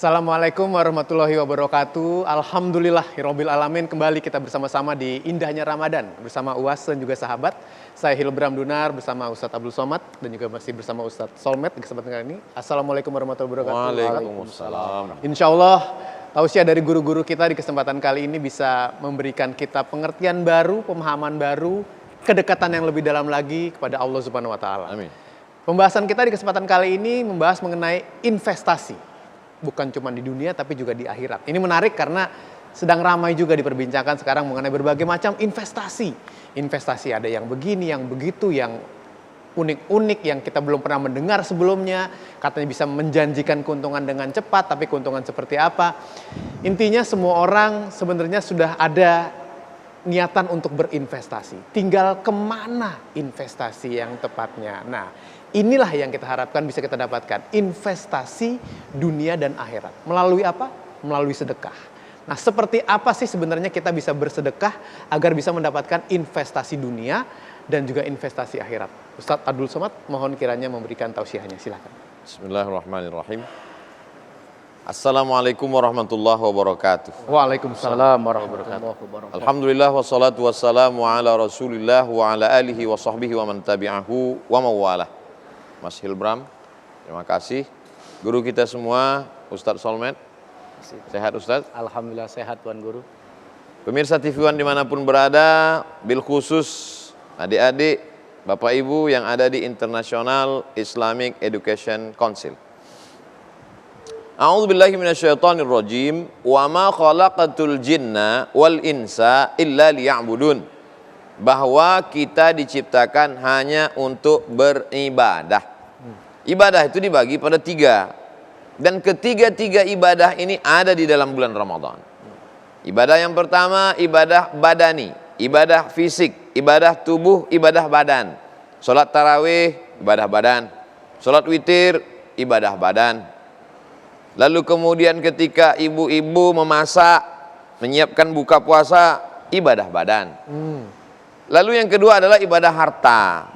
Assalamualaikum warahmatullahi wabarakatuh. Alhamdulillahirabbil alamin. Kembali kita bersama-sama di indahnya Ramadan bersama UAS dan juga sahabat. Saya Hilbram Dunar bersama Ustadz Abdul Somad dan juga masih bersama Ustadz Solmed di kesempatan kali ini. Assalamualaikum warahmatullahi wabarakatuh. Waalaikumsalam. Insya Allah tausiah dari guru-guru kita di kesempatan kali ini bisa memberikan kita pengertian baru, pemahaman baru, kedekatan yang lebih dalam lagi kepada Allah Subhanahu wa taala. Amin. Pembahasan kita di kesempatan kali ini membahas mengenai investasi. Bukan cuma di dunia tapi juga di akhirat. Ini menarik karena sedang ramai juga diperbincangkan sekarang mengenai berbagai macam investasi. Investasi ada yang begini, yang begitu, yang unik-unik, yang kita belum pernah mendengar sebelumnya. Katanya bisa menjanjikan keuntungan dengan cepat, tapi keuntungan seperti apa? Intinya semua orang sebenarnya sudah ada niatan untuk berinvestasi. Tinggal kemana investasi yang tepatnya. Nah, inilah yang kita harapkan bisa kita dapatkan. Investasi dunia dan akhirat. Melalui apa? Melalui sedekah. Nah, seperti apa sih sebenarnya kita bisa bersedekah agar bisa mendapatkan investasi dunia dan juga investasi akhirat? Ustadz Abdul Somad, mohon kiranya memberikan tausiahnya. Silakan. Bismillahirrahmanirrahim. Assalamualaikum warahmatullahi wabarakatuh. Waalaikumsalam warahmatullahi wabarakatuh. Alhamdulillah wassalatu wassalamu ala rasulillah wa ala alihi wa sahbihi wa man tabi'ahu wa mawalah. Mas Hilbram, terima kasih. Guru kita semua, Ustadz Solmed. Sehat Ustadz? Alhamdulillah sehat Tuan Guru. Pemirsa TV One dimanapun berada, bil khusus adik-adik, Bapak Ibu yang ada di International Islamic Education Council. A'udzubillahi minasyaitonirrajim. Wa ma khalaqatul jinna wal insa illa liya'budun. Bahwa kita diciptakan hanya untuk beribadah. Ibadah itu dibagi pada 3. Dan ketiga-tiga ibadah ini ada di dalam bulan Ramadan. Ibadah yang pertama, ibadah badani, ibadah fisik, ibadah tubuh, ibadah badan. Salat tarawih, ibadah badan. Salat witir, ibadah badan. Lalu kemudian ketika ibu-ibu memasak, menyiapkan buka puasa, ibadah badan. Lalu yang kedua adalah ibadah harta.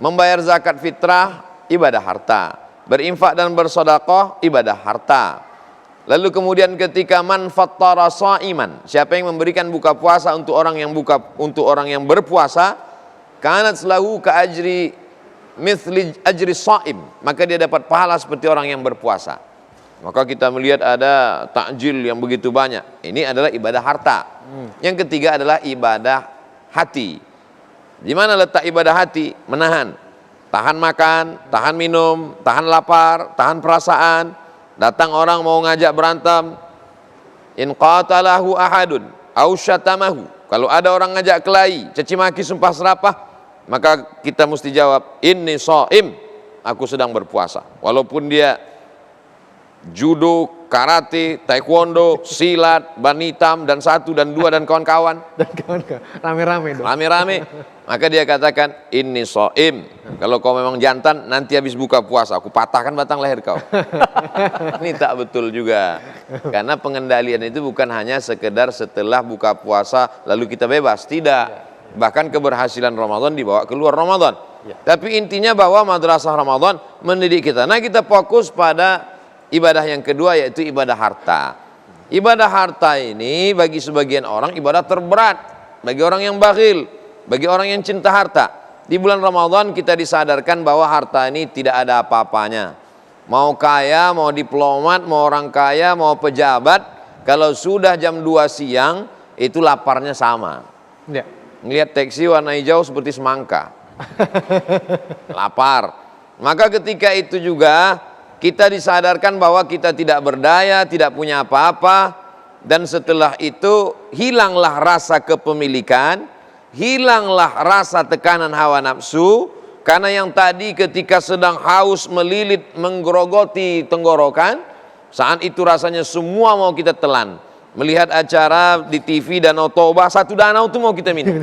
Membayar zakat fitrah, ibadah harta. Berinfak dan bersedekah, ibadah harta. Lalu kemudian ketika man fattara shaiman, siapa yang memberikan buka puasa untuk orang yang berpuasa, kanat lahu ka ajri mithli ajri shaim, maka dia dapat pahala seperti orang yang berpuasa. Maka kita melihat ada takjil yang begitu banyak. Ini adalah ibadah harta. Yang ketiga adalah ibadah hati. Di mana letak ibadah hati? Menahan. Tahan makan, tahan minum, tahan lapar, tahan perasaan. Datang orang mau ngajak berantem. In qatalahu ahadun au syatamahu. Kalau ada orang ngajak kelahi, caci maki, sumpah serapah, maka kita mesti jawab, inni shaim, aku sedang berpuasa. Walaupun dia judo, karate, taekwondo, silat, ban hitam, dan 1 dan 2 dan kawan-kawan. Dan kawan-kawan, rame-rame dong. Rame-rame. Maka dia katakan, inni shaim. Kalau kau memang jantan, nanti habis buka puasa, aku patahkan batang leher kau. Ini tak betul juga. Karena pengendalian itu bukan hanya sekedar setelah buka puasa, lalu kita bebas. Tidak. Bahkan keberhasilan Ramadan dibawa keluar Ramadan. Tapi intinya bahwa madrasah Ramadan mendidik kita. Nah, kita fokus pada ibadah yang kedua, yaitu ibadah harta. Ibadah harta ini bagi sebagian orang ibadah terberat. Bagi orang yang bakhil, bagi orang yang cinta harta. Di bulan Ramadan kita disadarkan bahwa harta ini tidak ada apa-apanya. Mau kaya, mau diplomat, mau orang kaya, mau pejabat, kalau sudah jam 2 siang, itu laparnya sama. Ya. Ngelihat taksi warna hijau seperti semangka. Lapar. Maka ketika itu juga kita disadarkan bahwa kita tidak berdaya, tidak punya apa-apa, dan setelah itu hilanglah rasa kepemilikan, hilanglah rasa tekanan hawa nafsu, karena yang tadi ketika sedang haus melilit menggerogoti tenggorokan, saat itu rasanya semua mau kita telan. Melihat acara di TV Danau Toba, 1 danau itu mau kita minum.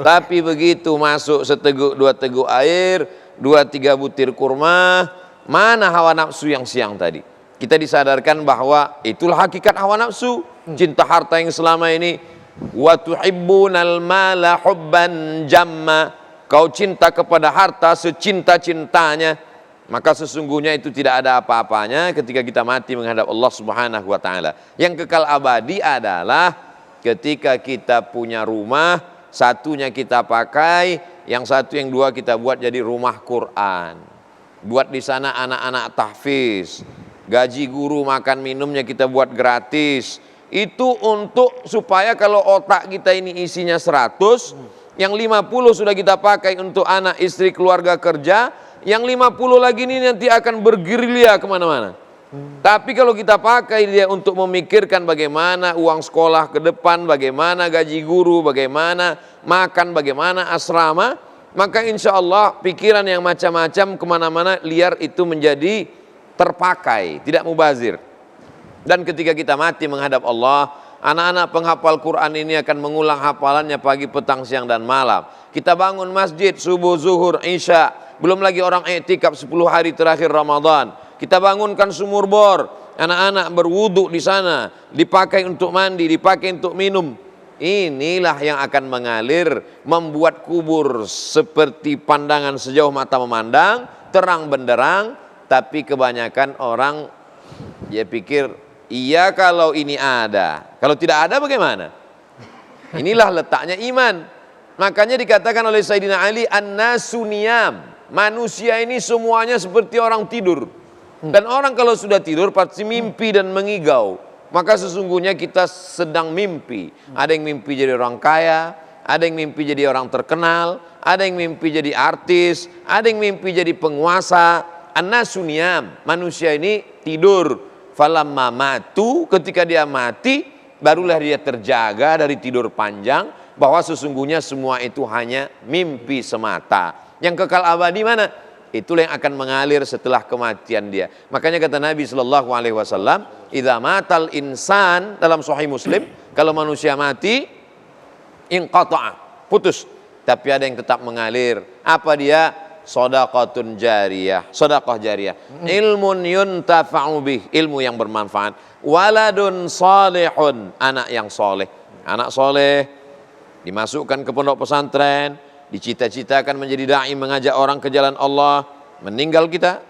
Tapi begitu masuk seteguk 2 teguk air, 2-3 butir kurma, mana hawa nafsu yang siang tadi? Kita disadarkan bahwa itulah hakikat hawa nafsu. Cinta harta yang selama ini, wa tuhibbunal mala hubban jamma, kau cinta kepada harta secinta-cintanya, Maka sesungguhnya itu tidak ada apa-apanya ketika kita mati menghadap Allah Subhanahu wa taala. Yang kekal abadi adalah ketika kita punya rumah, satunya kita pakai, yang satu yang dua kita buat jadi rumah Quran. Buat di sana anak-anak tahfiz, gaji guru makan minumnya kita buat gratis. Itu untuk supaya kalau otak kita ini isinya 100, yang 50 sudah kita pakai untuk anak, istri, keluarga, kerja, yang 50 lagi ini nanti akan bergerilya kemana-mana. Tapi kalau kita pakai dia untuk memikirkan bagaimana uang sekolah ke depan, bagaimana gaji guru, bagaimana makan, bagaimana asrama, maka insya Allah pikiran yang macam-macam kemana-mana liar itu menjadi terpakai, tidak mubazir. Dan ketika kita mati menghadap Allah, anak-anak penghafal Quran ini akan mengulang hafalannya pagi, petang, siang, dan malam. Kita bangun masjid, subuh, zuhur, isya. Belum lagi orang i'tikaf 10 hari terakhir Ramadan. Kita bangunkan sumur bor, anak-anak berwudu di sana, dipakai untuk mandi, dipakai untuk minum. Inilah yang akan mengalir, membuat kubur seperti pandangan sejauh mata memandang, terang benderang. Tapi kebanyakan orang dia pikir, iya kalau ini ada, kalau tidak ada bagaimana? Inilah letaknya iman. Makanya dikatakan oleh Sayyidina Ali, an-nasu niyam. Manusia ini semuanya seperti orang tidur. Dan orang kalau sudah tidur pasti mimpi dan mengigau. Maka sesungguhnya kita sedang mimpi. Ada yang mimpi jadi orang kaya, ada yang mimpi jadi orang terkenal, ada yang mimpi jadi artis, ada yang mimpi jadi penguasa. An-nasu niyam. Manusia ini tidur. Falamma matu, ketika dia mati, barulah dia terjaga dari tidur panjang, bahwa sesungguhnya semua itu hanya mimpi semata. Yang kekal abadi mana? Itulah yang akan mengalir setelah kematian dia. Makanya kata Nabi sallallahu alaihi wasallam, "Idza matal insan," dalam Sahih Muslim, kalau manusia mati, inqata'a, putus. Tapi ada yang tetap mengalir. Apa dia? Shadaqatun jariyah, sedekah jariyah. Ilmun yuntafa'u bih, ilmu yang bermanfaat. Waladun salihun, anak yang soleh. Anak soleh dimasukkan ke pondok pesantren, dicita-citakan menjadi dai mengajak orang ke jalan Allah. Meninggal kita,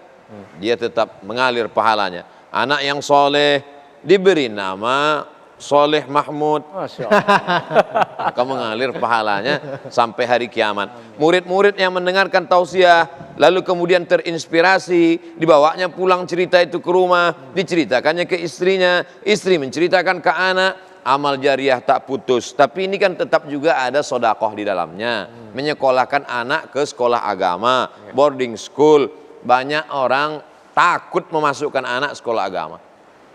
dia tetap mengalir pahalanya. Anak yang soleh diberi nama Soleh Mahmud, maka mengalir pahalanya sampai hari kiamat. Murid-murid yang mendengarkan tausiah lalu kemudian terinspirasi, dibawanya pulang cerita itu ke rumah, diceritakannya ke istrinya, istri menceritakan ke anak, amal jariah tak putus. Tapi ini kan tetap juga ada sodakoh di dalamnya. Menyekolahkan anak ke sekolah agama, boarding school. Banyak orang takut memasukkan anak sekolah agama.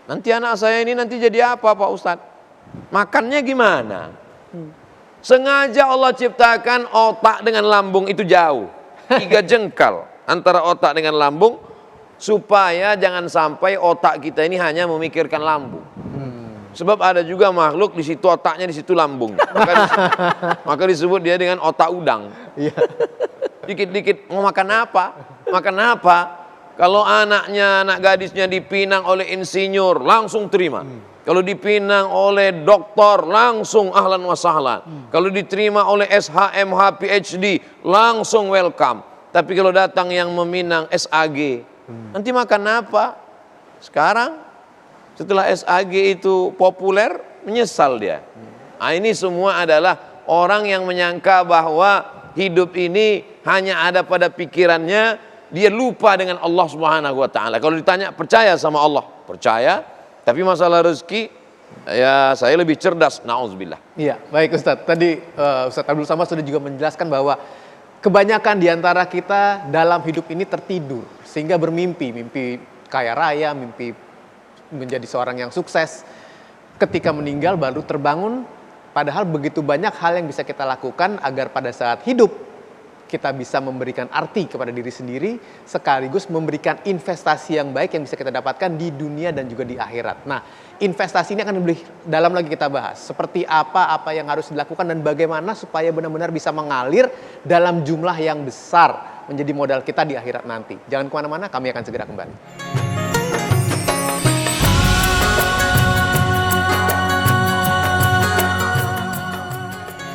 Nanti anak saya ini nanti jadi apa Pak Ustadz? Makannya gimana? Sengaja Allah ciptakan otak dengan lambung itu jauh. 3 jengkal antara otak dengan lambung. Supaya jangan sampai otak kita ini hanya memikirkan lambung. Sebab ada juga makhluk di situ otaknya, di situ lambung. Maka disebut dia dengan otak udang. Dikit-dikit mau makan apa? Makan apa? Kalau anaknya, anak gadisnya dipinang oleh insinyur, langsung terima. Kalau dipinang oleh doktor, langsung ahlan wa sahlan. Kalau diterima oleh SHMH PhD, langsung welcome. Tapi kalau datang yang meminang SAG, nanti makan apa? Sekarang, setelah SAG itu populer, menyesal dia. Nah, ini semua adalah orang yang menyangka bahwa hidup ini hanya ada pada pikirannya. Dia lupa dengan Allah Subhanahu wa taala. Kalau ditanya percaya sama Allah, percaya, tapi masalah rezeki ya saya lebih cerdas, nauzubillah. Iya, baik Ustadz. Tadi Ustadz Abdul Samad sudah juga menjelaskan bahwa kebanyakan di antara kita dalam hidup ini tertidur sehingga bermimpi, mimpi kaya raya, mimpi menjadi seorang yang sukses. Ketika meninggal baru terbangun, padahal begitu banyak hal yang bisa kita lakukan agar pada saat hidup kita bisa memberikan arti kepada diri sendiri, sekaligus memberikan investasi yang baik yang bisa kita dapatkan di dunia dan juga di akhirat. Nah, investasi ini akan lebih dalam lagi kita bahas. Seperti apa yang harus dilakukan dan bagaimana supaya benar-benar bisa mengalir dalam jumlah yang besar menjadi modal kita di akhirat nanti. Jangan kemana-mana, kami akan segera kembali.